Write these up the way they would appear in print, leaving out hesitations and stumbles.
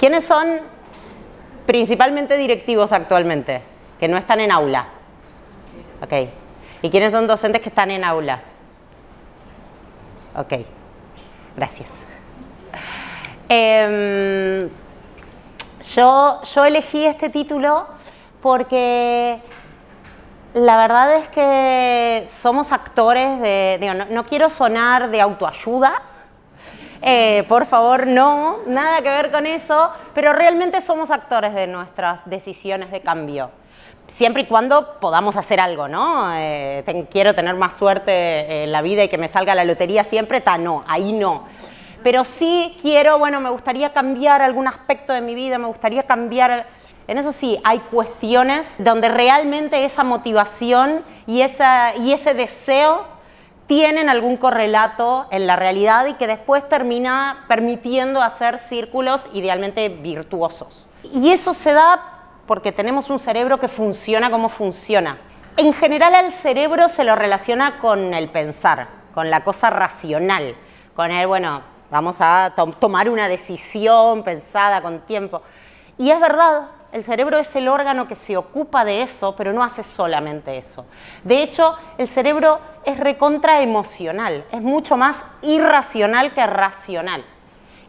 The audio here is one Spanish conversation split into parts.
¿Quiénes son principalmente directivos actualmente? Que no están en aula. Ok. ¿Y quiénes son docentes que están en aula? Ok. Gracias. Yo elegí este título porque la verdad es que somos actores de... Digo, no quiero sonar de autoayuda. Por favor, no, nada que ver con eso, pero realmente somos actores de nuestras decisiones de cambio. Siempre y cuando podamos hacer algo, ¿no? Quiero tener más suerte en la vida y que me salga la lotería siempre, no, ahí no. Pero sí quiero, bueno, me gustaría cambiar algún aspecto de mi vida, me gustaría cambiar... En eso sí, hay cuestiones donde realmente esa motivación y ese deseo tienen algún correlato en la realidad y que después termina permitiendo hacer círculos idealmente virtuosos. Y eso se da porque tenemos un cerebro que funciona como funciona. En general al cerebro se lo relaciona con el pensar, con la cosa racional, con el, bueno, vamos a tomar una decisión pensada con tiempo. Y es verdad, el cerebro es el órgano que se ocupa de eso, pero no hace solamente eso. De hecho, el cerebro es recontra emocional, es mucho más irracional que racional.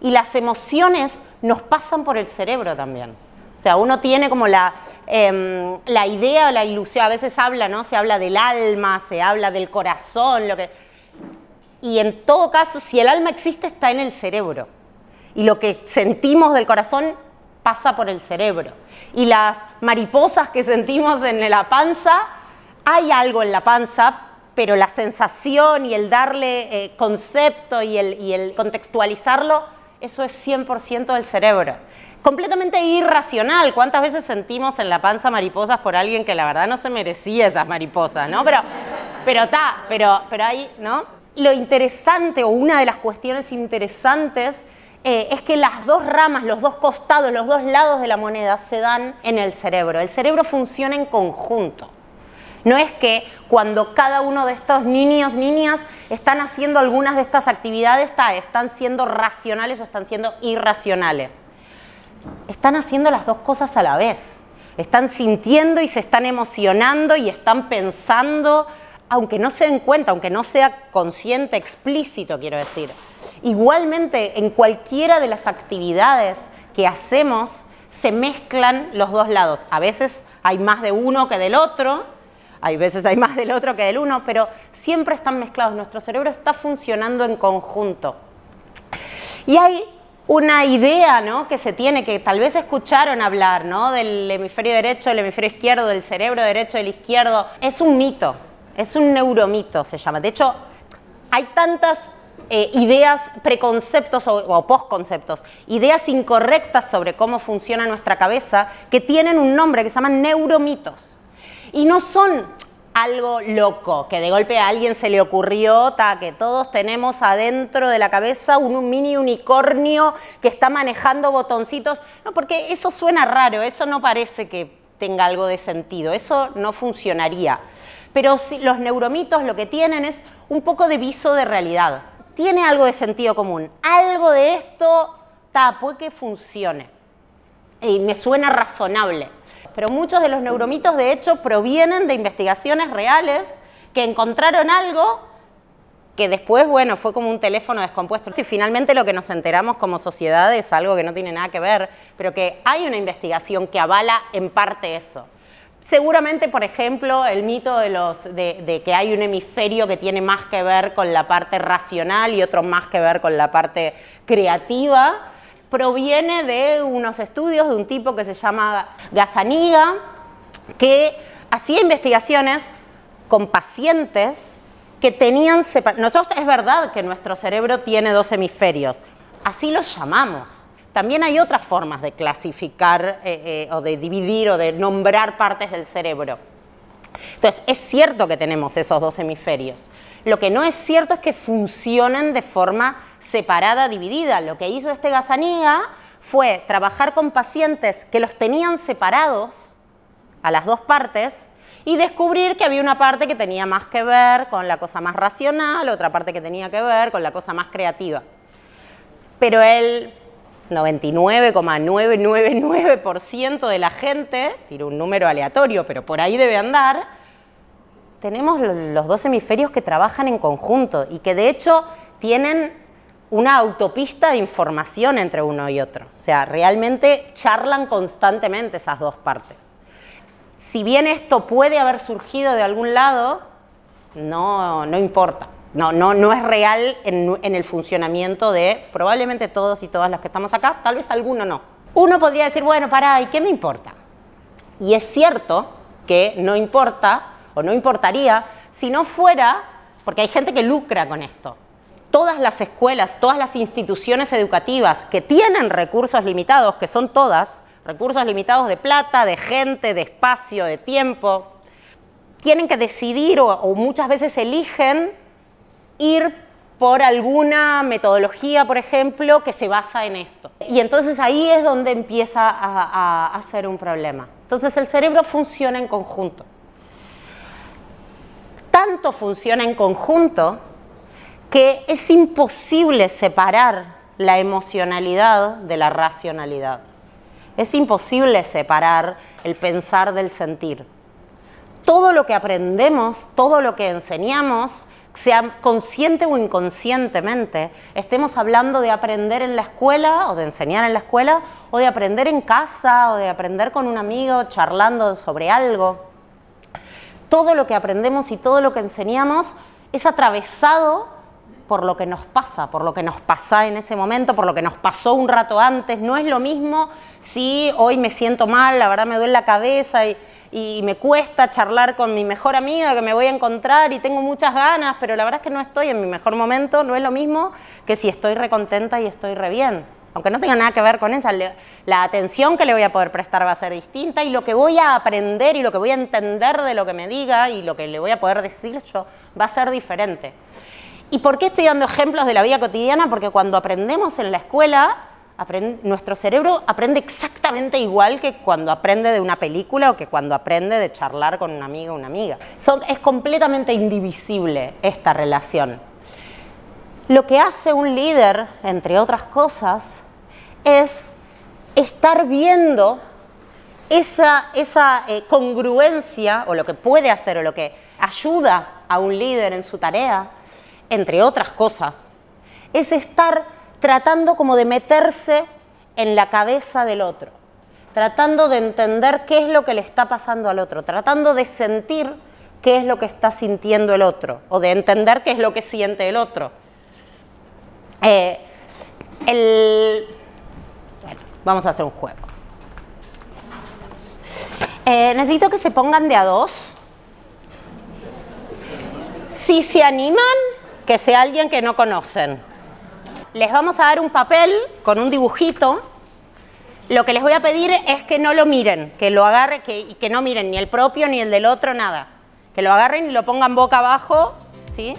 Y las emociones nos pasan por el cerebro también. O sea, uno tiene como la idea o la ilusión, a veces habla, ¿no? Se habla del alma, se habla del corazón, y en todo caso, si el alma existe, está en el cerebro. Y lo que sentimos del corazón pasa por el cerebro. Y las mariposas que sentimos en la panza, hay algo en la panza, pero la sensación y el darle concepto y el contextualizarlo, eso es 100% del cerebro. Completamente irracional. ¿Cuántas veces sentimos en la panza mariposas por alguien que la verdad no se merecía esas mariposas, ¿no? Pero ahí, ¿no? Lo interesante, o una de las cuestiones interesantes, es que las dos ramas, los dos costados, los dos lados de la moneda se dan en el cerebro. El cerebro funciona en conjunto. No es que cuando cada uno de estos niños, niñas, están haciendo algunas de estas actividades, están siendo racionales o están siendo irracionales. Están haciendo las dos cosas a la vez. Están sintiendo y se están emocionando y están pensando, aunque no se den cuenta, aunque no sea consciente, explícito, quiero decir. Igualmente, en cualquiera de las actividades que hacemos, se mezclan los dos lados. A veces hay más de uno que del otro, hay veces hay más del otro que del uno, pero siempre están mezclados. Nuestro cerebro está funcionando en conjunto. Y hay una idea, ¿no?, que se tiene, que tal vez escucharon hablar, ¿no?, del hemisferio derecho, del hemisferio izquierdo, del cerebro derecho, del izquierdo. Es un mito, es un neuromito se llama. De hecho, hay tantas ideas, preconceptos o posconceptos, ideas incorrectas sobre cómo funciona nuestra cabeza, que tienen un nombre que se llaman neuromitos. Y no son algo loco, que de golpe a alguien se le ocurrió, que todos tenemos adentro de la cabeza un mini unicornio que está manejando botoncitos. No, porque eso suena raro, eso no parece que tenga algo de sentido, eso no funcionaría. Pero sí, los neuromitos lo que tienen es un poco de viso de realidad. Tiene algo de sentido común, algo de esto puede que funcione y me suena razonable. Pero muchos de los neuromitos, de hecho, provienen de investigaciones reales que encontraron algo que después, bueno, fue como un teléfono descompuesto. Y finalmente lo que nos enteramos como sociedad es algo que no tiene nada que ver, pero que hay una investigación que avala en parte eso. Seguramente, por ejemplo, el mito de que hay un hemisferio que tiene más que ver con la parte racional y otro más que ver con la parte creativa, proviene de unos estudios de un tipo que se llama Gazzaniga, que hacía investigaciones con pacientes que tenían separados. Nosotros, es verdad que nuestro cerebro tiene dos hemisferios, así los llamamos. También hay otras formas de clasificar o de dividir o de nombrar partes del cerebro. Entonces, es cierto que tenemos esos dos hemisferios. Lo que no es cierto es que funcionen de forma separada, dividida. Lo que hizo este Gazzaniga fue trabajar con pacientes que los tenían separados a las dos partes y descubrir que había una parte que tenía más que ver con la cosa más racional, otra parte que tenía que ver con la cosa más creativa. Pero él 99,999% de la gente, tiro un número aleatorio, pero por ahí debe andar, tenemos los dos hemisferios que trabajan en conjunto y que de hecho tienen una autopista de información entre uno y otro. O sea, realmente charlan constantemente esas dos partes. Si bien esto puede haber surgido de algún lado, no importa. No es real en el funcionamiento de probablemente todos y todas las que estamos acá, tal vez alguno no. Uno podría decir, bueno, pará, ¿y qué me importa? Y es cierto que no importa o no importaría si no fuera, porque hay gente que lucra con esto. Todas las escuelas, todas las instituciones educativas que tienen recursos limitados, que son todas, recursos limitados de plata, de gente, de espacio, de tiempo, tienen que decidir o muchas veces eligen ir por alguna metodología, por ejemplo, que se basa en esto. Y entonces ahí es donde empieza a ser un problema. Entonces el cerebro funciona en conjunto. Tanto funciona en conjunto que es imposible separar la emocionalidad de la racionalidad. Es imposible separar el pensar del sentir. Todo lo que aprendemos, todo lo que enseñamos, sea consciente o inconscientemente, estemos hablando de aprender en la escuela o de enseñar en la escuela o de aprender en casa o de aprender con un amigo charlando sobre algo. Todo lo que aprendemos y todo lo que enseñamos es atravesado por lo que nos pasa, por lo que nos pasa en ese momento, por lo que nos pasó un rato antes. No es lo mismo si hoy me siento mal, la verdad me duele la cabeza y me cuesta charlar con mi mejor amiga que me voy a encontrar y tengo muchas ganas, pero la verdad es que no estoy en mi mejor momento, no es lo mismo que si estoy recontenta y estoy re bien. Aunque no tenga nada que ver con ella, la atención que le voy a poder prestar va a ser distinta y lo que voy a aprender y lo que voy a entender de lo que me diga y lo que le voy a poder decir yo va a ser diferente. ¿Y por qué estoy dando ejemplos de la vida cotidiana? Porque cuando aprendemos en la escuela, nuestro cerebro aprende exactamente igual que cuando aprende de una película o que cuando aprende de charlar con un amigo o una amiga. Es completamente indivisible esta relación. Lo que hace un líder, entre otras cosas, es estar viendo esa congruencia, o lo que puede hacer, o lo que ayuda a un líder en su tarea, entre otras cosas, es estar tratando como de meterse en la cabeza del otro, tratando de entender qué es lo que le está pasando al otro, tratando de sentir qué es lo que está sintiendo el otro, o de entender qué es lo que siente el otro. Bueno, vamos a hacer un juego. Necesito que se pongan de a dos. Si se animan, que sea alguien que no conocen. Les vamos a dar un papel con un dibujito. Lo que les voy a pedir es que no lo miren, que lo agarren, que no miren ni el propio ni el del otro, nada. Que lo agarren y lo pongan boca abajo, ¿sí?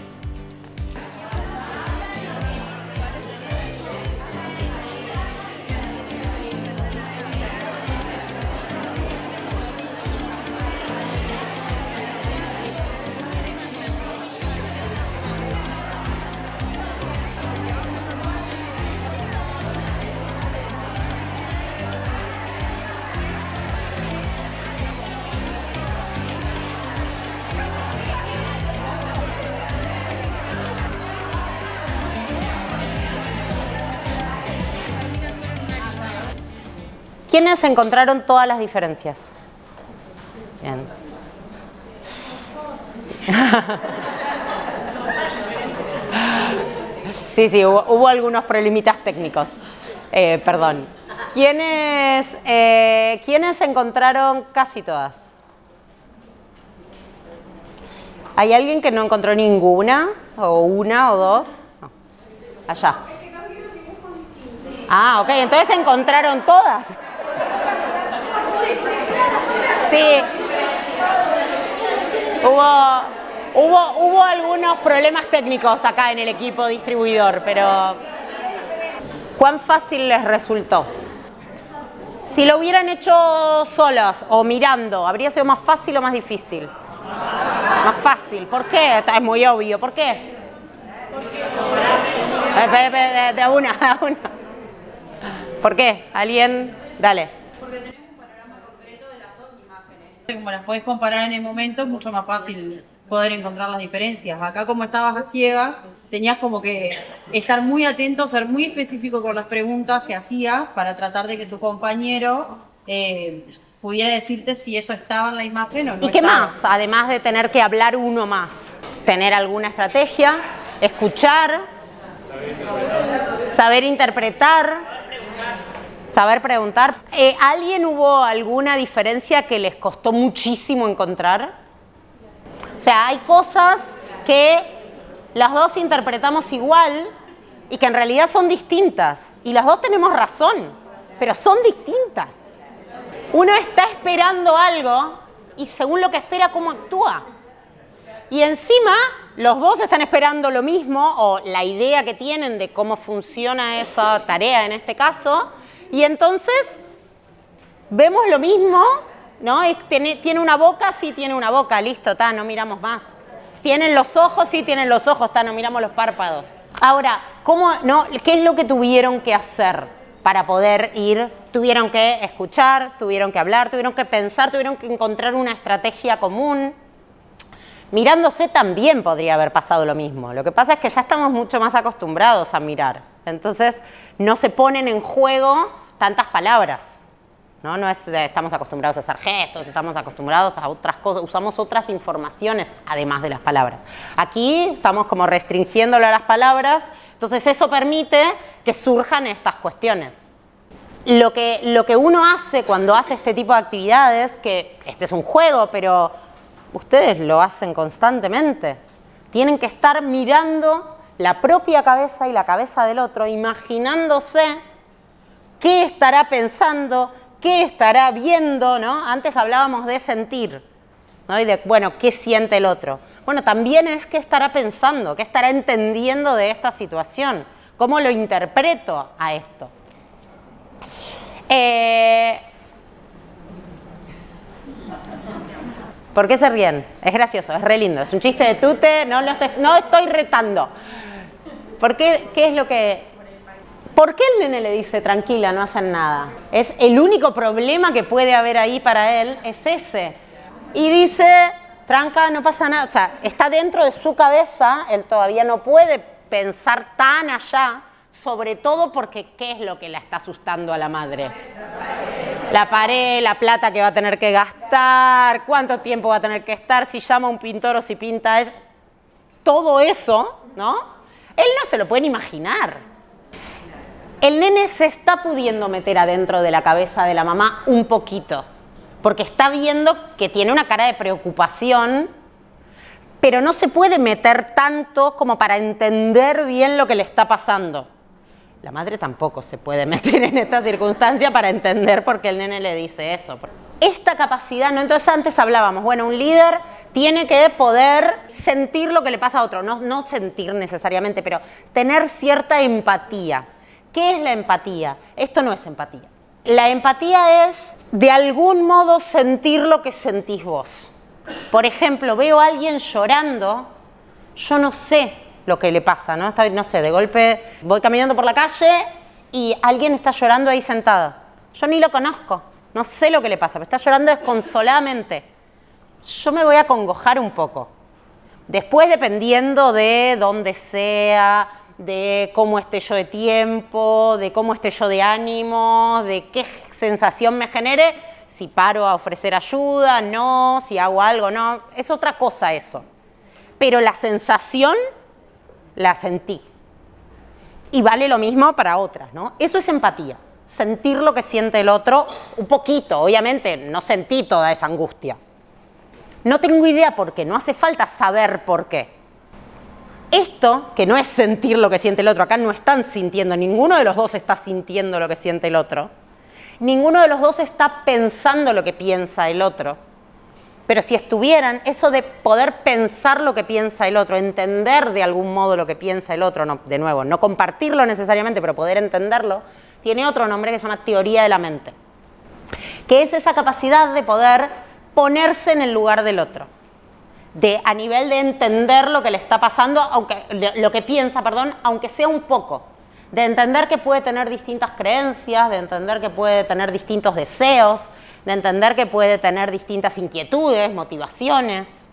¿Quiénes encontraron todas las diferencias? Bien. Sí, hubo algunos problemitas técnicos. Perdón. ¿Quiénes encontraron casi todas? ¿Hay alguien que no encontró ninguna? ¿O una o dos? No. Allá. Ah, ok, entonces encontraron todas. Sí. Hubo algunos problemas técnicos acá en el equipo distribuidor, pero ¿cuán fácil les resultó? Si lo hubieran hecho solos o mirando, ¿habría sido más fácil o más difícil? Más fácil. ¿Por qué? Es muy obvio. ¿Por qué? De una. ¿Por qué? ¿Alguien? Dale. Porque tenemos un panorama concreto de las dos imágenes. Como las podés comparar en el momento, es mucho más fácil poder encontrar las diferencias. Acá, como estabas a ciega, tenías como que estar muy atento, ser muy específico con las preguntas que hacías para tratar de que tu compañero pudiera decirte si eso estaba en la imagen o no. ¿Y qué más? Además de tener que hablar uno más. Tener alguna estrategia, escuchar, saber interpretar, saber preguntar. ¿Alguien hubo alguna diferencia que les costó muchísimo encontrar? O sea, hay cosas que las dos interpretamos igual y que en realidad son distintas. Y las dos tenemos razón, pero son distintas. Uno está esperando algo y según lo que espera, cómo actúa. Y encima, los dos están esperando lo mismo, o la idea que tienen de cómo funciona esa tarea en este caso, y entonces vemos lo mismo, ¿no? ¿Tiene una boca? Sí, tiene una boca, listo, no miramos más. ¿Tienen los ojos? Sí, tienen los ojos, no miramos los párpados. Ahora, ¿qué es lo que tuvieron que hacer para poder ir? Tuvieron que escuchar, tuvieron que hablar, tuvieron que pensar, tuvieron que encontrar una estrategia común. Mirándose también podría haber pasado lo mismo. Lo que pasa es que ya estamos mucho más acostumbrados a mirar. Entonces, no se ponen en juego tantas palabras. No es estamos acostumbrados a hacer gestos, estamos acostumbrados a otras cosas, usamos otras informaciones además de las palabras. Aquí estamos como restringiéndolo a las palabras, entonces eso permite que surjan estas cuestiones. Lo que uno hace cuando hace este tipo de actividades, que este es un juego, pero ustedes lo hacen constantemente, tienen que estar mirando la propia cabeza y la cabeza del otro, imaginándose qué estará pensando, qué estará viendo, ¿no? Antes hablábamos de sentir, ¿no? Y de, bueno, ¿qué siente el otro? Bueno, también es qué estará pensando, qué estará entendiendo de esta situación, cómo lo interpreto a esto. ¿Por qué se ríen? Es gracioso, es re lindo, es un chiste de tute, no estoy retando. ¿Qué es lo que...? ¿Por qué el nene le dice tranquila, no hacen nada? Es el único problema que puede haber ahí para él, es ese. Y dice, tranca, no pasa nada. O sea, está dentro de su cabeza, él todavía no puede pensar tan allá, sobre todo porque ¿qué es lo que la está asustando a la madre? La pared, la plata que va a tener que gastar, cuánto tiempo va a tener que estar, si llama a un pintor o si pinta eso. Todo eso, ¿no? Él no se lo puede imaginar. El nene se está pudiendo meter adentro de la cabeza de la mamá un poquito, porque está viendo que tiene una cara de preocupación, pero no se puede meter tanto como para entender bien lo que le está pasando. La madre tampoco se puede meter en esta circunstancia para entender por qué el nene le dice eso. Esta capacidad, ¿no? Entonces antes hablábamos, bueno, un líder tiene que poder sentir lo que le pasa a otro, no sentir necesariamente, pero tener cierta empatía. ¿Qué es la empatía? Esto no es empatía. La empatía es, de algún modo, sentir lo que sentís vos. Por ejemplo, veo a alguien llorando, yo no sé lo que le pasa, ¿no? No sé, de golpe voy caminando por la calle y alguien está llorando ahí sentado. Yo ni lo conozco, no sé lo que le pasa, pero está llorando desconsoladamente. Yo me voy a acongojar un poco. Después, dependiendo de dónde sea, de cómo esté yo de tiempo, de cómo esté yo de ánimo, de qué sensación me genere, si paro a ofrecer ayuda, no, si hago algo, no, es otra cosa eso. Pero la sensación la sentí. Y vale lo mismo para otras, ¿no? Eso es empatía, sentir lo que siente el otro un poquito, obviamente no sentí toda esa angustia. No tengo idea por qué, no hace falta saber por qué. Esto, que no es sentir lo que siente el otro, acá no están sintiendo, ninguno de los dos está sintiendo lo que siente el otro, ninguno de los dos está pensando lo que piensa el otro, pero si estuvieran, eso de poder pensar lo que piensa el otro, entender de algún modo lo que piensa el otro, no, de nuevo, no compartirlo necesariamente, pero poder entenderlo, tiene otro nombre que se llama teoría de la mente, que es esa capacidad de poder ponerse en el lugar del otro. A nivel de entender lo que le está pasando, lo que piensa, perdón, aunque sea un poco. de entender que puede tener distintas creencias, de entender que puede tener distintos deseos, de entender que puede tener distintas inquietudes, motivaciones.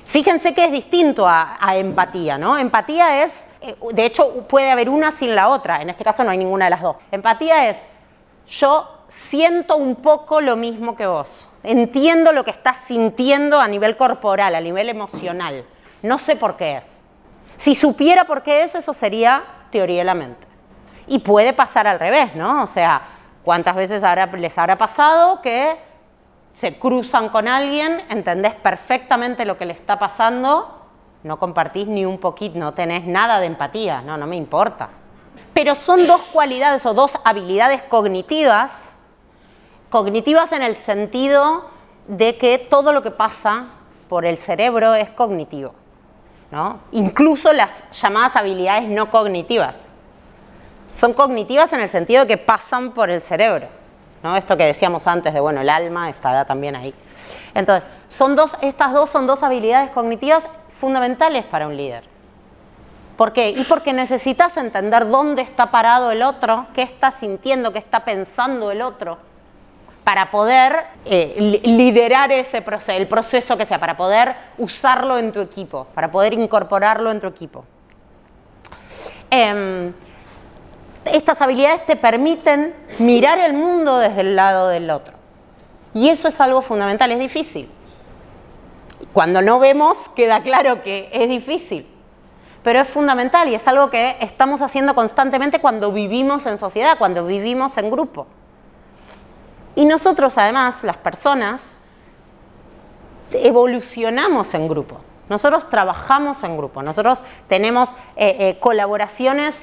Fíjense que es distinto a empatía, ¿no? Empatía es, de hecho, puede haber una sin la otra. En este caso no hay ninguna de las dos. Empatía es, yo siento un poco lo mismo que vos. Entiendo lo que estás sintiendo a nivel corporal, a nivel emocional. No sé por qué es. Si supiera por qué es, eso sería teoría de la mente. Y puede pasar al revés, ¿no? O sea, ¿cuántas veces les habrá pasado que se cruzan con alguien, entendés perfectamente lo que le está pasando, no compartís ni un poquito, no tenés nada de empatía, no me importa? Pero son dos cualidades o dos habilidades cognitivas en el sentido de que todo lo que pasa por el cerebro es cognitivo, ¿no? Incluso las llamadas habilidades no cognitivas son cognitivas en el sentido de que pasan por el cerebro, ¿no? Esto que decíamos antes de, bueno, el alma estará también ahí. Entonces, estas dos son dos habilidades cognitivas fundamentales para un líder. ¿Por qué? Y porque necesitas entender dónde está parado el otro, qué está sintiendo, qué está pensando el otro, para poder liderar ese proceso, el proceso que sea, para poder usarlo en tu equipo, para poder incorporarlo en tu equipo. Estas habilidades te permiten mirar el mundo desde el lado del otro. Y eso es algo fundamental, es difícil. Cuando no vemos, queda claro que es difícil. Pero es fundamental y es algo que estamos haciendo constantemente cuando vivimos en sociedad, cuando vivimos en grupo. Y nosotros, además, las personas, evolucionamos en grupo. Nosotros trabajamos en grupo. Nosotros tenemos colaboraciones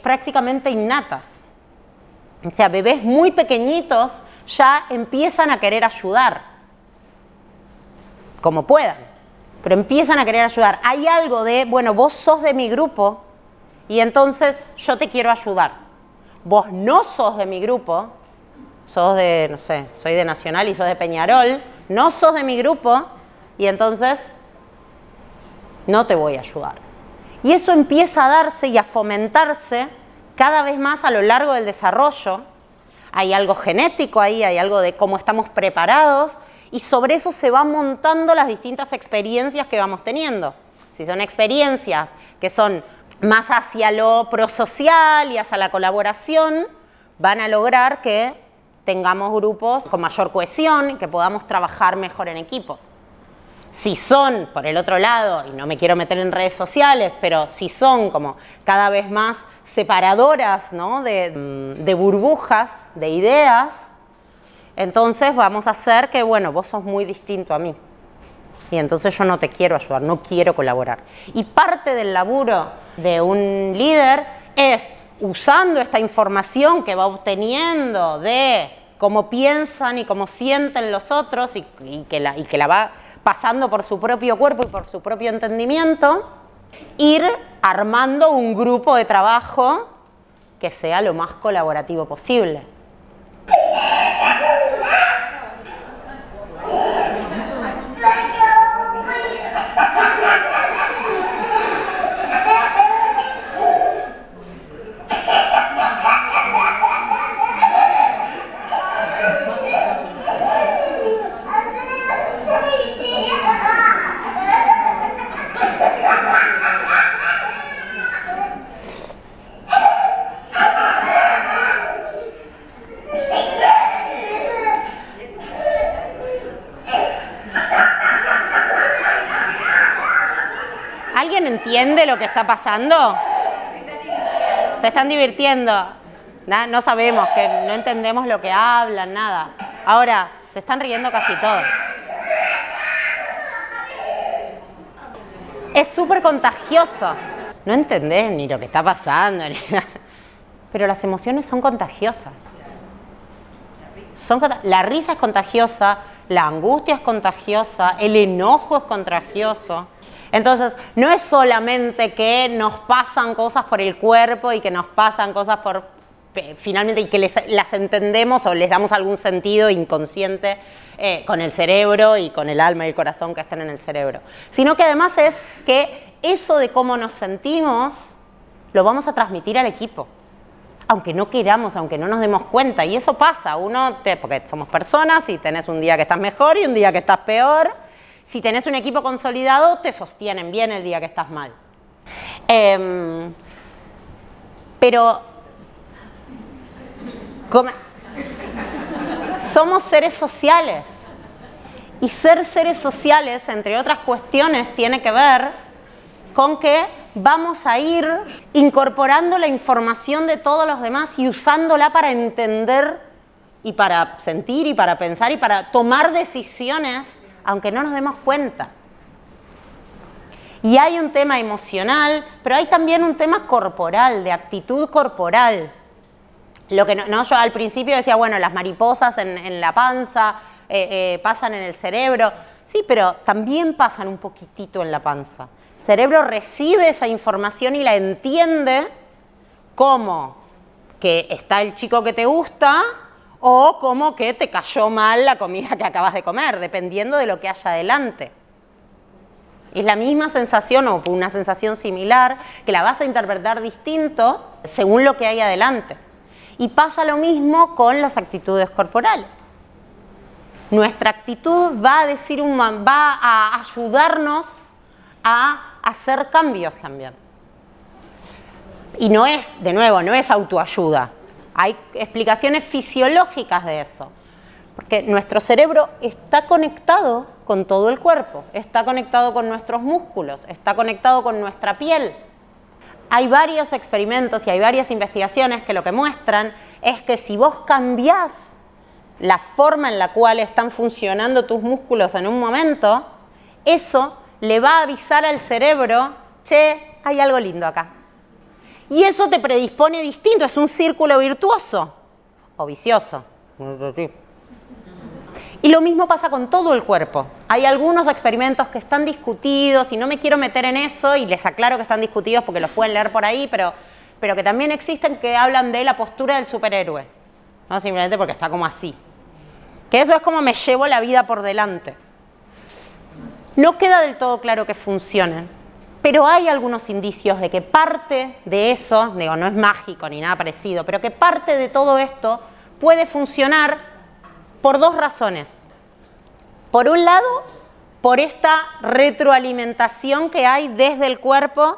prácticamente innatas. O sea, bebés muy pequeñitos ya empiezan a querer ayudar, como puedan, pero empiezan a querer ayudar. Hay algo de, bueno, vos sos de mi grupo y entonces yo te quiero ayudar. Vos no sos de mi grupo, sos de, no sé, soy de Nacional y sos de Peñarol, no sos de mi grupo y entonces no te voy a ayudar. Y eso empieza a darse y a fomentarse cada vez más a lo largo del desarrollo. Hay algo genético ahí, hay algo de cómo estamos preparados y sobre eso se van montando las distintas experiencias que vamos teniendo. Si son experiencias que son más hacia lo prosocial y hacia la colaboración, van a lograr que tengamos grupos con mayor cohesión y que podamos trabajar mejor en equipo. Si son, por el otro lado, y no me quiero meter en redes sociales, pero si son como cada vez más separadoras, ¿no? de burbujas, de ideas, entonces vamos a hacer que, bueno, vos sos muy distinto a mí. Y entonces yo no te quiero ayudar, no quiero colaborar. Y parte del laburo de un líder es, usando esta información que va obteniendo de cómo piensan y cómo sienten los otros y que la va pasando por su propio cuerpo y por su propio entendimiento, ir armando un grupo de trabajo que sea lo más colaborativo posible. ¿Alguien entiende lo que está pasando? ¿Se están divirtiendo? No sabemos, que no entendemos lo que hablan, nada. Ahora, se están riendo casi todos. Es súper contagioso. No entendés ni lo que está pasando, ni nada. Pero las emociones son contagiosas. La risa es contagiosa, la angustia es contagiosa, el enojo es contagioso. Entonces, no es solamente que nos pasan cosas por el cuerpo y que nos pasan cosas por finalmente y que las entendemos o les damos algún sentido inconsciente con el cerebro y con el alma y el corazón que están en el cerebro, sino que además es que eso de cómo nos sentimos lo vamos a transmitir al equipo. Aunque no queramos, aunque no nos demos cuenta. Y eso pasa, porque somos personas y tenés un día que estás mejor y un día que estás peor. Si tenés un equipo consolidado, te sostienen bien el día que estás mal. Pero somos seres sociales. Y ser seres sociales, entre otras cuestiones, tiene que ver con que vamos a ir incorporando la información de todos los demás y usándola para entender y para sentir y para pensar y para tomar decisiones, aunque no nos demos cuenta. Y hay un tema emocional, pero hay también un tema corporal, de actitud corporal. Lo que yo al principio decía, bueno, las mariposas en la panza, pasan en el cerebro. Sí, pero también pasan un poquitito en la panza. El cerebro recibe esa información y la entiende como que está el chico que te gusta o como que te cayó mal la comida que acabas de comer, dependiendo de lo que haya adelante. Es la misma sensación o una sensación similar que la vas a interpretar distinto según lo que hay adelante. Y pasa lo mismo con las actitudes corporales. Nuestra actitud va a ayudarnos a hacer cambios también. Y no es, de nuevo, no es autoayuda. Hay explicaciones fisiológicas de eso. Porque nuestro cerebro está conectado con todo el cuerpo, está conectado con nuestros músculos, está conectado con nuestra piel. Hay varios experimentos y hay varias investigaciones que lo que muestran es que si vos cambiás la forma en la cual están funcionando tus músculos en un momento, eso le va a avisar al cerebro, che, hay algo lindo acá. Y eso te predispone distinto, es un círculo virtuoso o vicioso. Y lo mismo pasa con todo el cuerpo. Hay algunos experimentos que están discutidos y no me quiero meter en eso y les aclaro que están discutidos porque los pueden leer por ahí, pero que también existen que hablan de la postura del superhéroe. No simplemente porque está como así. Que eso es como me llevo la vida por delante. No queda del todo claro que funcione, pero hay algunos indicios de que parte de eso, digo, no es mágico ni nada parecido, pero que parte de todo esto puede funcionar por dos razones. Por un lado, por esta retroalimentación que hay desde el cuerpo,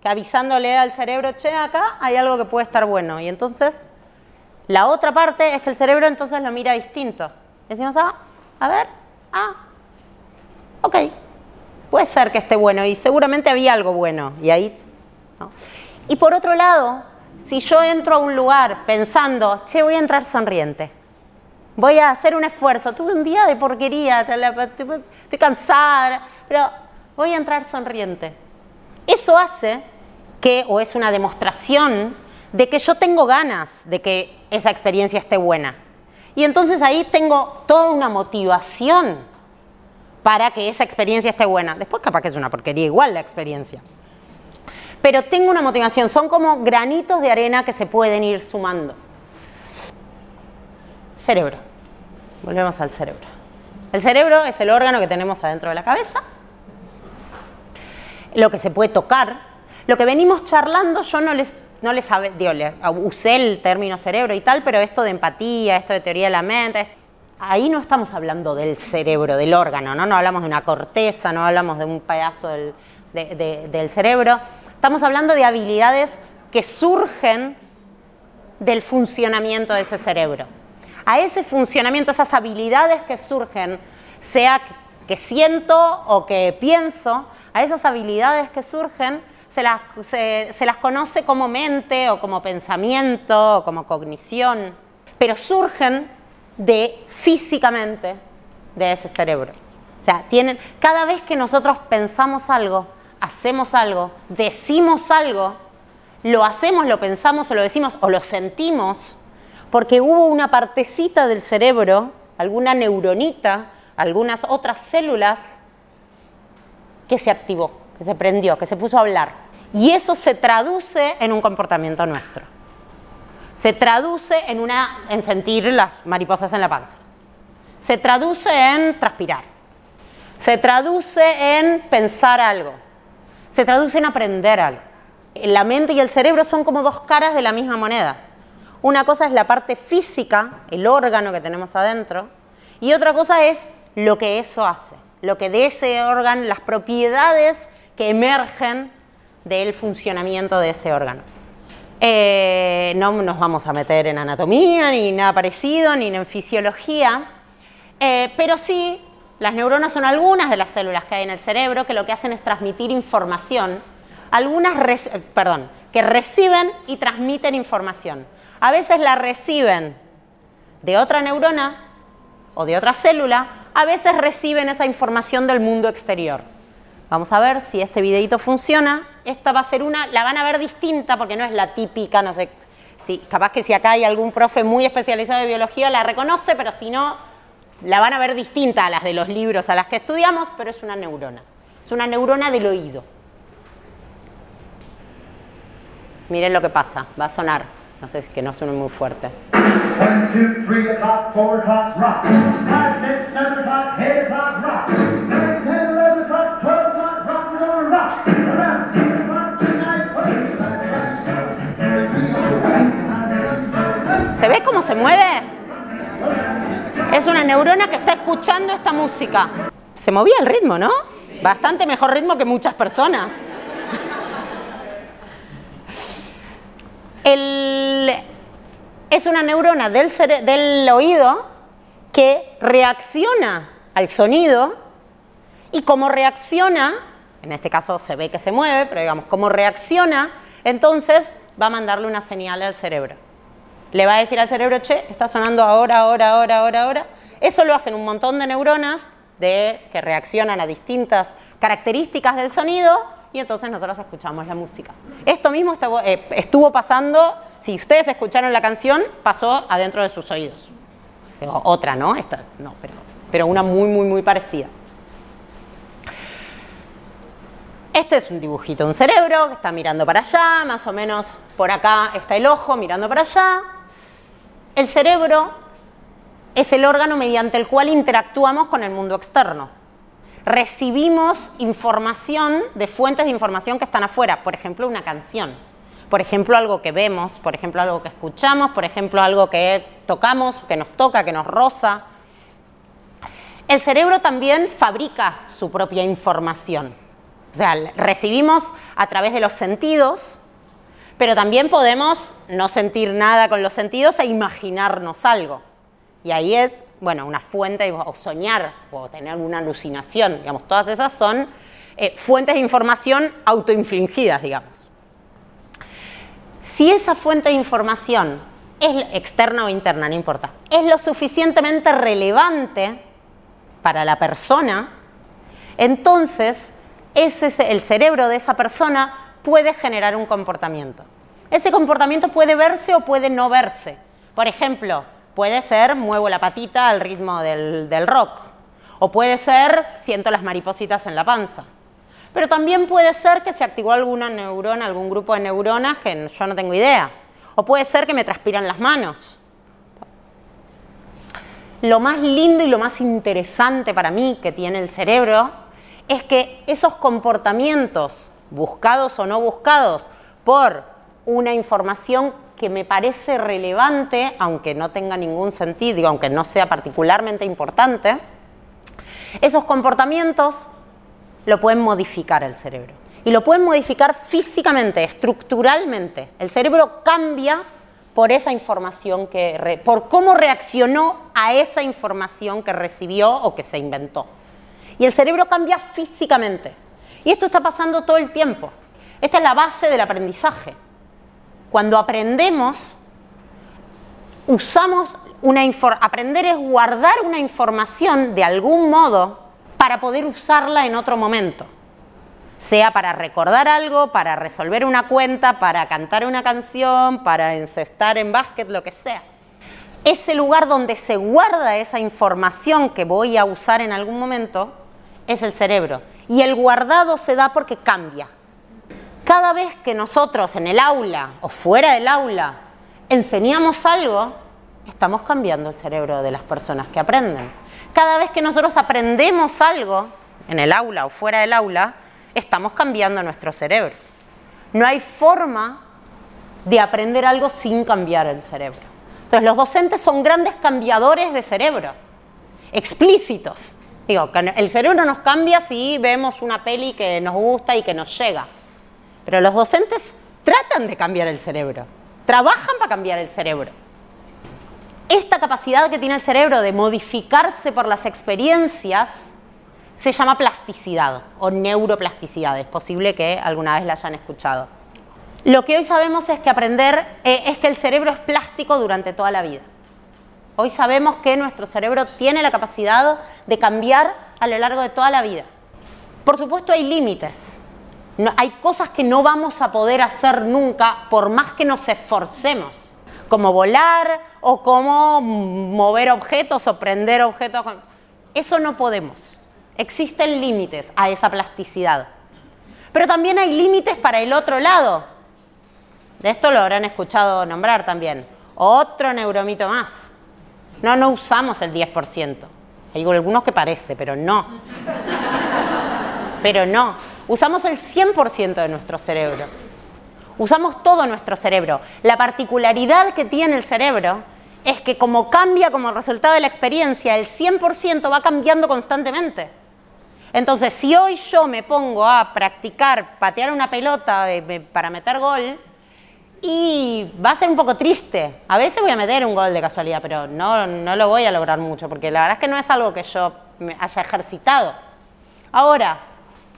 que avisándole al cerebro, che, acá hay algo que puede estar bueno. Y entonces, la otra parte es que el cerebro entonces lo mira distinto. Decimos, a ver, ok, puede ser que esté bueno y seguramente había algo bueno. Y ahí, ¿no? Y por otro lado, si yo entro a un lugar pensando, che, voy a entrar sonriente, voy a hacer un esfuerzo, tuve un día de porquería, estoy cansada, pero voy a entrar sonriente. Eso hace que, o es una demostración de que yo tengo ganas de que esa experiencia esté buena. Y entonces ahí tengo toda una motivación para que esa experiencia esté buena. Después capaz que es una porquería igual la experiencia. Pero tengo una motivación, son como granitos de arena que se pueden ir sumando. Cerebro. Volvemos al cerebro. El cerebro es el órgano que tenemos adentro de la cabeza. Lo que se puede tocar. Lo que venimos charlando, yo no les usé el término cerebro y tal, pero esto de empatía, esto de teoría de la mente, ahí no estamos hablando del cerebro, del órgano, ¿no? No hablamos de una corteza, no hablamos de un pedazo del cerebro. Estamos hablando de habilidades que surgen del funcionamiento de ese cerebro. A ese funcionamiento, esas habilidades que surgen, sea que siento o que pienso, a esas habilidades que surgen se las conoce como mente o como pensamiento o como cognición, pero surgen físicamente de ese cerebro. O sea, cada vez que nosotros pensamos algo, hacemos algo, decimos algo, lo hacemos, lo pensamos o lo decimos o lo sentimos, porque hubo una partecita del cerebro, alguna neuronita, algunas otras células que se activó, que se prendió, que se puso a hablar. Y eso se traduce en un comportamiento nuestro. Se traduce en sentir las mariposas en la panza. Se traduce en transpirar. Se traduce en pensar algo. Se traduce en aprender algo. La mente y el cerebro son como dos caras de la misma moneda. Una cosa es la parte física, el órgano que tenemos adentro, y otra cosa es lo que eso hace, lo que de ese órgano, las propiedades que emergen del funcionamiento de ese órgano. No nos vamos a meter en anatomía, ni nada parecido, ni en fisiología, pero sí, las neuronas son algunas de las células que hay en el cerebro que lo que hacen es transmitir información, que reciben y transmiten información. A veces la reciben de otra neurona o de otra célula, a veces reciben esa información del mundo exterior. Vamos a ver si este videito funciona. Esta va a ser la van a ver distinta porque no es la típica, no sé, capaz que si acá hay algún profe muy especializado de biología la reconoce, pero si no, la van a ver distinta a las de los libros a las que estudiamos, pero es una neurona. Es una neurona del oído. Miren lo que pasa, va a sonar. No sé si que no suene muy fuerte. 1, 2, 3 o'clock, 4 o'clock, rock. 5, 6, 7 o'clock, 8 o'clock, rock. 9, 10, 11 o'clock, 12 o'clock, rock, we're gonna rock. 11, 12 o'clock tonight. ¿Se ve cómo se mueve? Es una neurona que está escuchando esta música. Se movía el ritmo, ¿no? Bastante mejor ritmo que muchas personas. Es una neurona del oído que reacciona al sonido y como reacciona, en este caso se ve que se mueve, pero digamos, como reacciona, entonces va a mandarle una señal al cerebro. Le va a decir al cerebro, che, está sonando ahora. Eso lo hacen un montón de neuronas que reaccionan a distintas características del sonido y entonces nosotros escuchamos la música. Esto mismo estuvo pasando, si ustedes escucharon la canción, pasó adentro de sus oídos. Otra, ¿no? Esta, no, pero una muy parecida. Este es un dibujito de un cerebro que está mirando para allá, más o menos por acá está el ojo mirando para allá. El cerebro es el órgano mediante el cual interactuamos con el mundo externo. Recibimos información de fuentes de información que están afuera, por ejemplo, una canción, por ejemplo, algo que vemos, por ejemplo, algo que escuchamos, por ejemplo, algo que tocamos, que nos toca, que nos roza. El cerebro también fabrica su propia información. O sea, recibimos a través de los sentidos, pero también podemos no sentir nada con los sentidos e imaginarnos algo. Y ahí es, bueno, una fuente, o soñar, o tener una alucinación, digamos, todas esas son fuentes de información autoinfligidas, digamos. Si esa fuente de información es externa o interna, no importa, es lo suficientemente relevante para la persona, entonces el cerebro de esa persona puede generar un comportamiento. Ese comportamiento puede verse o puede no verse. Por ejemplo, puede ser muevo la patita al ritmo del rock. O puede ser siento las maripositas en la panza. Pero también puede ser que se activó alguna neurona, algún grupo de neuronas que yo no tengo idea. O puede ser que me transpiran las manos. Lo más lindo y lo más interesante para mí que tiene el cerebro es que esos comportamientos, buscados o no buscados, por una información que me parece relevante, aunque no tenga ningún sentido, aunque no sea particularmente importante, esos comportamientos lo pueden modificar el cerebro. Y lo pueden modificar físicamente, estructuralmente. El cerebro cambia por esa información, por cómo reaccionó a esa información que recibió o que se inventó. Y el cerebro cambia físicamente. Y esto está pasando todo el tiempo. Esta es la base del aprendizaje. Cuando aprendemos, aprender es guardar una información de algún modo para poder usarla en otro momento. Sea para recordar algo, para resolver una cuenta, para cantar una canción, para encestar en básquet, lo que sea. Ese lugar donde se guarda esa información que voy a usar en algún momento es el cerebro. Y el guardado se da porque cambia. Cada vez que nosotros en el aula o fuera del aula enseñamos algo, estamos cambiando el cerebro de las personas que aprenden. Cada vez que nosotros aprendemos algo en el aula o fuera del aula, estamos cambiando nuestro cerebro. No hay forma de aprender algo sin cambiar el cerebro. Entonces, los docentes son grandes cambiadores de cerebro, explícitos. Digo, el cerebro nos cambia si vemos una peli que nos gusta y que nos llega. Pero los docentes tratan de cambiar el cerebro, trabajan para cambiar el cerebro. Esta capacidad que tiene el cerebro de modificarse por las experiencias se llama plasticidad o neuroplasticidad. Es posible que alguna vez la hayan escuchado. Lo que hoy sabemos es que es que el cerebro es plástico durante toda la vida. Hoy sabemos que nuestro cerebro tiene la capacidad de cambiar a lo largo de toda la vida. Por supuesto, hay límites. Hay cosas que no vamos a poder hacer nunca por más que nos esforcemos, como volar o como mover objetos o prender objetos. Eso no podemos. Existen límites a esa plasticidad. Pero también hay límites para el otro lado. De esto lo habrán escuchado nombrar también. Otro neuromito más. No usamos el 10%. Hay algunos que parece, pero no. Pero no. Usamos el 100% de nuestro cerebro. Usamos todo nuestro cerebro. La particularidad que tiene el cerebro es que como cambia como resultado de la experiencia, el 100% va cambiando constantemente. Entonces, si hoy yo me pongo a practicar, patear una pelota para meter gol, y va a ser un poco triste. A veces voy a meter un gol de casualidad, pero no lo voy a lograr mucho, porque la verdad es que no es algo que yo me haya ejercitado. Ahora,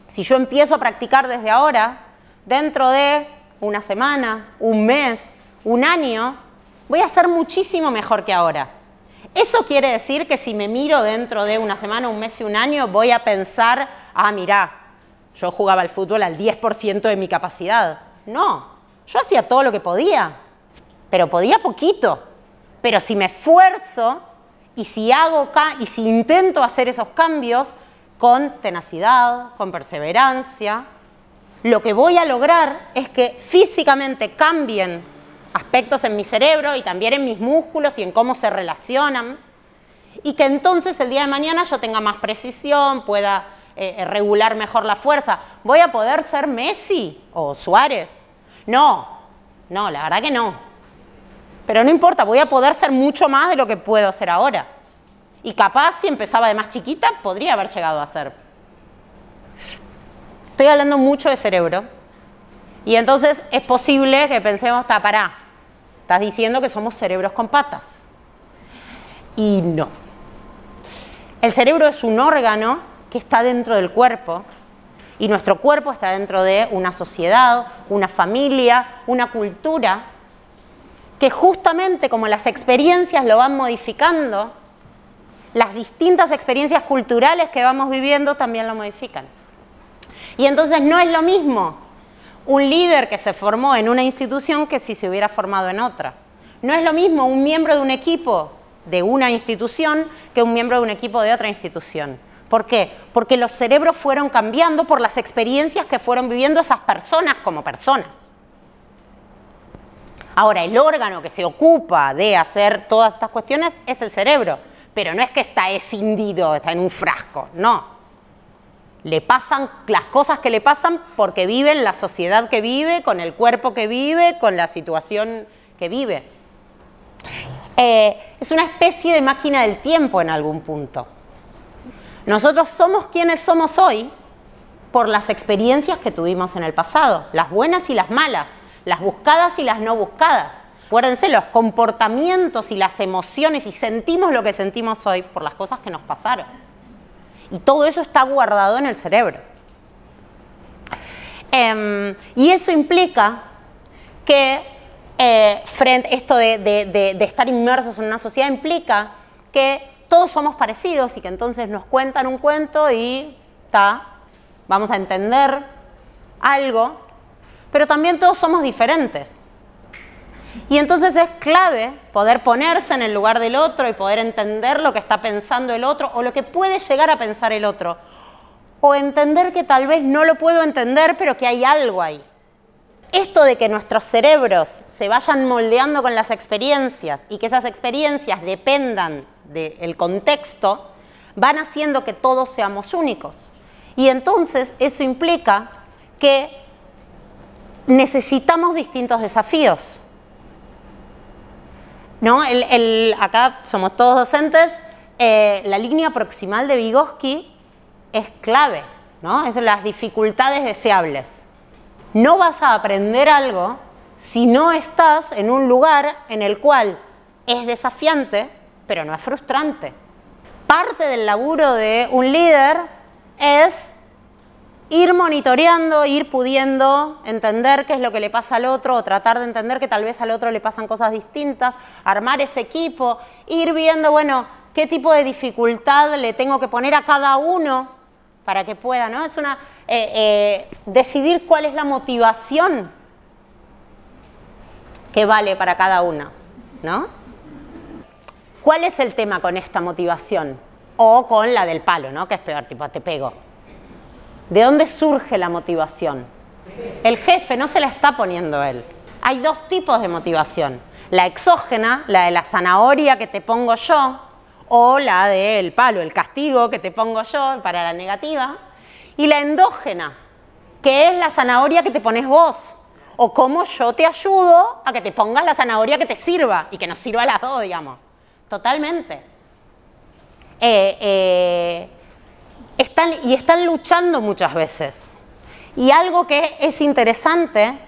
si yo empiezo a practicar desde ahora, dentro de una semana, un mes, un año, voy a ser muchísimo mejor que ahora. Eso quiere decir que si me miro dentro de una semana, un mes y un año, voy a pensar, mirá, yo jugaba al fútbol al 10% de mi capacidad. No. Yo hacía todo lo que podía, pero podía poquito. Pero si me esfuerzo y si intento hacer esos cambios con tenacidad, con perseverancia, lo que voy a lograr es que físicamente cambien aspectos en mi cerebro y también en mis músculos y en cómo se relacionan, y que entonces el día de mañana yo tenga más precisión, pueda regular mejor la fuerza. ¿Voy a poder ser Messi o Suárez? No, la verdad que no. Pero no importa, voy a poder ser mucho más de lo que puedo ser ahora. Y capaz, si empezaba de más chiquita, podría haber llegado a ser. Estoy hablando mucho de cerebro. Y entonces es posible que pensemos, pará, estás diciendo que somos cerebros con patas. Y no. El cerebro es un órgano que está dentro del cuerpo. Y nuestro cuerpo está dentro de una sociedad, una familia, una cultura, que justamente como las experiencias lo van modificando, las distintas experiencias culturales que vamos viviendo también lo modifican. Y entonces no es lo mismo un líder que se formó en una institución que si se hubiera formado en otra. No es lo mismo un miembro de un equipo de una institución que un miembro de un equipo de otra institución. ¿Por qué? Porque los cerebros fueron cambiando por las experiencias que fueron viviendo esas personas como personas. Ahora, el órgano que se ocupa de hacer todas estas cuestiones es el cerebro, pero no es que está escindido, está en un frasco, no. Le pasan las cosas que le pasan porque vive en la sociedad que vive, con el cuerpo que vive, con la situación que vive. Es una especie de máquina del tiempo en algún punto. Nosotros somos quienes somos hoy por las experiencias que tuvimos en el pasado, las buenas y las malas, las buscadas y las no buscadas. Acuérdense, los comportamientos y las emociones, y sentimos lo que sentimos hoy por las cosas que nos pasaron. Y todo eso está guardado en el cerebro. Y eso implica que esto de estar inmersos en una sociedad implica que todos somos parecidos y que entonces nos cuentan un cuento y vamos a entender algo, pero también todos somos diferentes. Y entonces es clave poder ponerse en el lugar del otro y poder entender lo que está pensando el otro o lo que puede llegar a pensar el otro. O entender que tal vez no lo puedo entender, pero que hay algo ahí. Esto de que nuestros cerebros se vayan moldeando con las experiencias y que esas experiencias dependan del contexto, van haciendo que todos seamos únicos. Y entonces eso implica que necesitamos distintos desafíos. ¿No? Acá somos todos docentes, la línea proximal de Vygotsky es clave, ¿no? Es las dificultades deseables. No vas a aprender algo si no estás en un lugar en el cual es desafiante, pero no es frustrante. Parte del laburo de un líder es ir monitoreando, ir pudiendo entender qué es lo que le pasa al otro o tratar de entender que tal vez al otro le pasan cosas distintas, armar ese equipo, ir viendo, bueno, qué tipo de dificultad le tengo que poner a cada uno para que pueda, ¿no? Es decidir cuál es la motivación que vale para cada uno, ¿no? ¿Cuál es el tema con esta motivación? O con la del palo, ¿no? Que es peor, tipo, te pego. ¿De dónde surge la motivación? El jefe no se la está poniendo él. Hay dos tipos de motivación. La exógena, la de la zanahoria que te pongo yo, o la del palo, el castigo que te pongo yo para la negativa. Y la endógena, que es la zanahoria que te pones vos. O cómo yo te ayudo a que te pongas la zanahoria que te sirva y que nos sirva a las dos, digamos. Totalmente. Están luchando muchas veces. Y algo que es interesante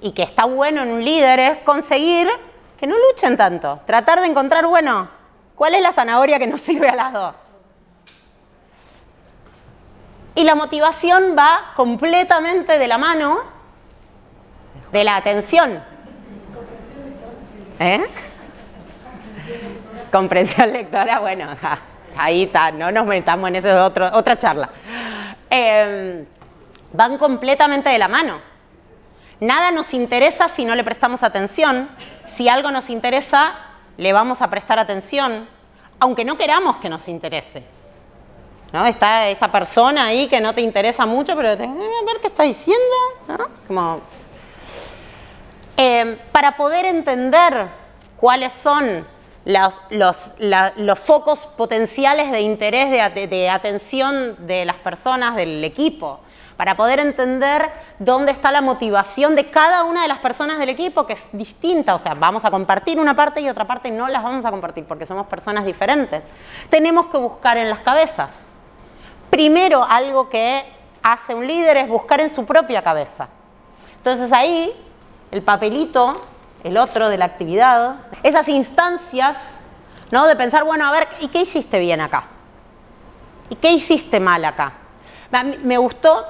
y que está bueno en un líder es conseguir que no luchen tanto. Tratar de encontrar, bueno, ¿cuál es la zanahoria que nos sirve a las dos? Y la motivación va completamente de la mano de la atención. Comprensión lectora, bueno, ahí está, no nos metamos en eso, es otra charla. Van completamente de la mano. Nada nos interesa si no le prestamos atención. Si algo nos interesa, le vamos a prestar atención, aunque no queramos que nos interese. ¿No? Está esa persona ahí que no te interesa mucho, pero a ver qué está diciendo, ¿no? Como, para poder entender cuáles son los focos potenciales de interés, de atención de las personas, del equipo, para poder entender dónde está la motivación de cada una de las personas del equipo, que es distinta. O sea, vamos a compartir una parte y otra parte no las vamos a compartir porque somos personas diferentes. Tenemos que buscar en las cabezas. Primero, algo que hace un líder es buscar en su propia cabeza. Entonces ahí, el papelito, el otro de la actividad, esas instancias, ¿no? De pensar, bueno, a ver, ¿y qué hiciste bien acá? ¿Y qué hiciste mal acá? Me gustó,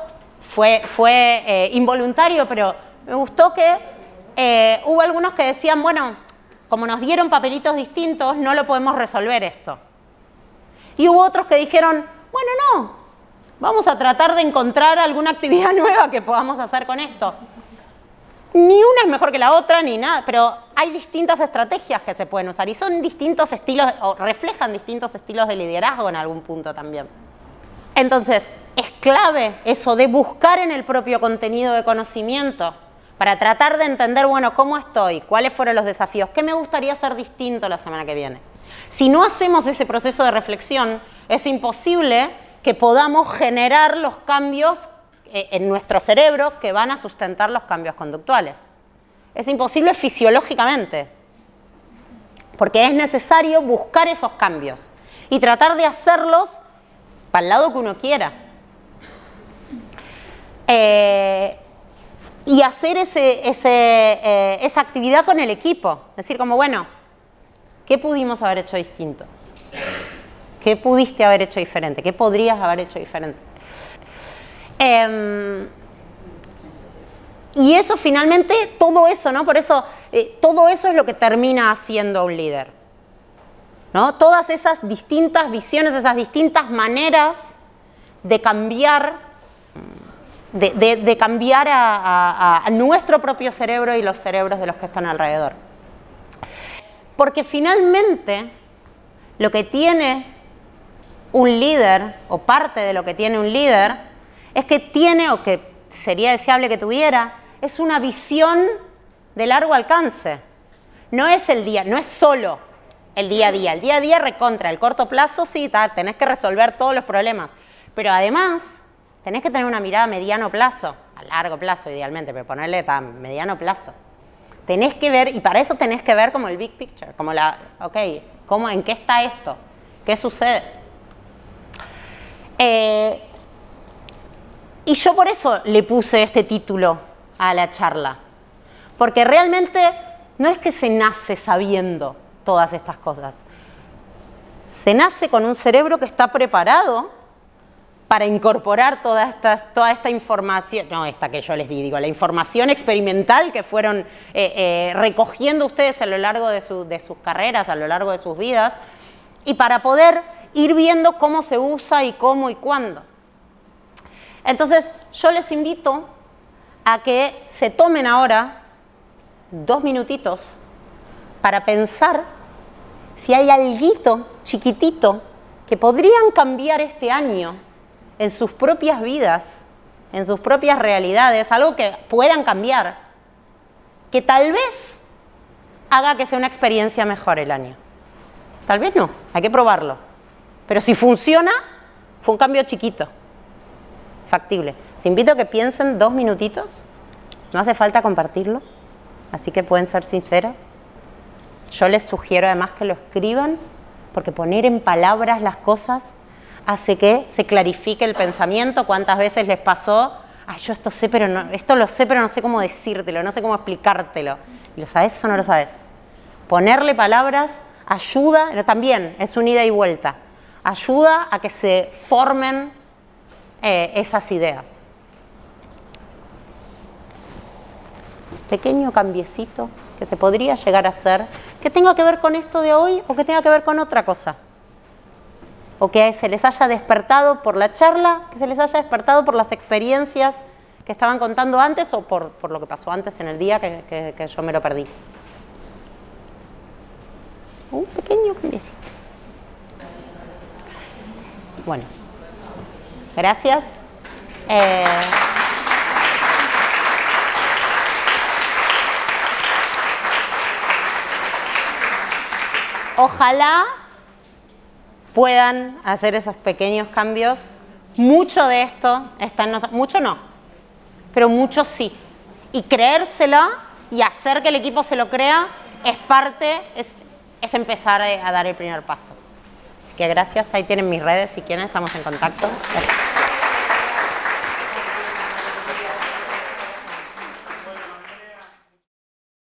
fue involuntario, pero me gustó que hubo algunos que decían, bueno, como nos dieron papelitos distintos, no lo podemos resolver esto. Y hubo otros que dijeron, bueno, no, vamos a tratar de encontrar alguna actividad nueva que podamos hacer con esto. Ni una es mejor que la otra, ni nada, pero hay distintas estrategias que se pueden usar y son distintos estilos, o reflejan distintos estilos de liderazgo en algún punto también. Entonces, es clave eso de buscar en el propio contenido de conocimiento para tratar de entender, bueno, ¿cómo estoy? ¿Cuáles fueron los desafíos? ¿Qué me gustaría hacer distinto la semana que viene? Si no hacemos ese proceso de reflexión, es imposible que podamos generar los cambios en nuestro cerebro que van a sustentar los cambios conductuales. Es imposible fisiológicamente, porque es necesario buscar esos cambios y tratar de hacerlos para el lado que uno quiera. Y hacer esa actividad con el equipo. Es decir, como, bueno, ¿qué pudimos haber hecho distinto? ¿Qué pudiste haber hecho diferente? ¿Qué podrías haber hecho diferente? Y eso finalmente, todo eso, ¿no? Por eso, todo eso es lo que termina haciendo un líder, ¿no? Todas esas distintas visiones, esas distintas maneras de cambiar, de cambiar a nuestro propio cerebro y los cerebros de los que están alrededor. Porque finalmente, lo que tiene un líder, o parte de lo que tiene un líder, es que tiene, o que sería deseable que tuviera, es una visión de largo alcance. No es el día, no es solo el día a día. El día a día recontra, el corto plazo sí, tenés que resolver todos los problemas. Pero además, tenés que tener una mirada a mediano plazo, a largo plazo idealmente, pero ponerle a mediano plazo. Tenés que ver, y para eso tenés que ver como el big picture, como ok, ¿en qué está esto? ¿Qué sucede? Y yo por eso le puse este título a la charla, porque realmente no es que se nace sabiendo todas estas cosas. Se nace con un cerebro que está preparado para incorporar toda esta información, no esta que yo les digo, la información experimental que fueron recogiendo ustedes a lo largo de sus carreras, a lo largo de sus vidas, y para poder ir viendo cómo se usa y cómo y cuándo. Entonces, yo les invito a que se tomen ahora 2 minutitos para pensar si hay alguito chiquitito que podrían cambiar este año en sus propias vidas, en sus propias realidades, algo que puedan cambiar, que tal vez haga que sea una experiencia mejor el año. Tal vez no, hay que probarlo. Pero si funciona, fue un cambio chiquito, factible. Les invito a que piensen 2 minutitos, no hace falta compartirlo, así que pueden ser sinceros. Yo les sugiero además que lo escriban, porque poner en palabras las cosas hace que se clarifique el pensamiento. ¿Cuántas veces les pasó? Ay, yo esto sé, pero no, esto lo sé, pero no sé cómo decírtelo, no sé cómo explicártelo. ¿Lo sabes o no lo sabes? Ponerle palabras ayuda, también es un ida y vuelta, ayuda a que se formen esas ideas. Pequeño cambiecito que se podría llegar a hacer, que tenga que ver con esto de hoy o que tenga que ver con otra cosa. O que se les haya despertado por la charla, que se les haya despertado por las experiencias que estaban contando antes o por lo que pasó antes en el día que yo me lo perdí. Un pequeño cambiecito. Bueno, gracias. Ojalá puedan hacer esos pequeños cambios. Mucho de esto está en nosotros, mucho no, pero mucho sí. Y creérsela y hacer que el equipo se lo crea es empezar a dar el primer paso. Así que gracias, ahí tienen mis redes si quieren, estamos en contacto. Gracias.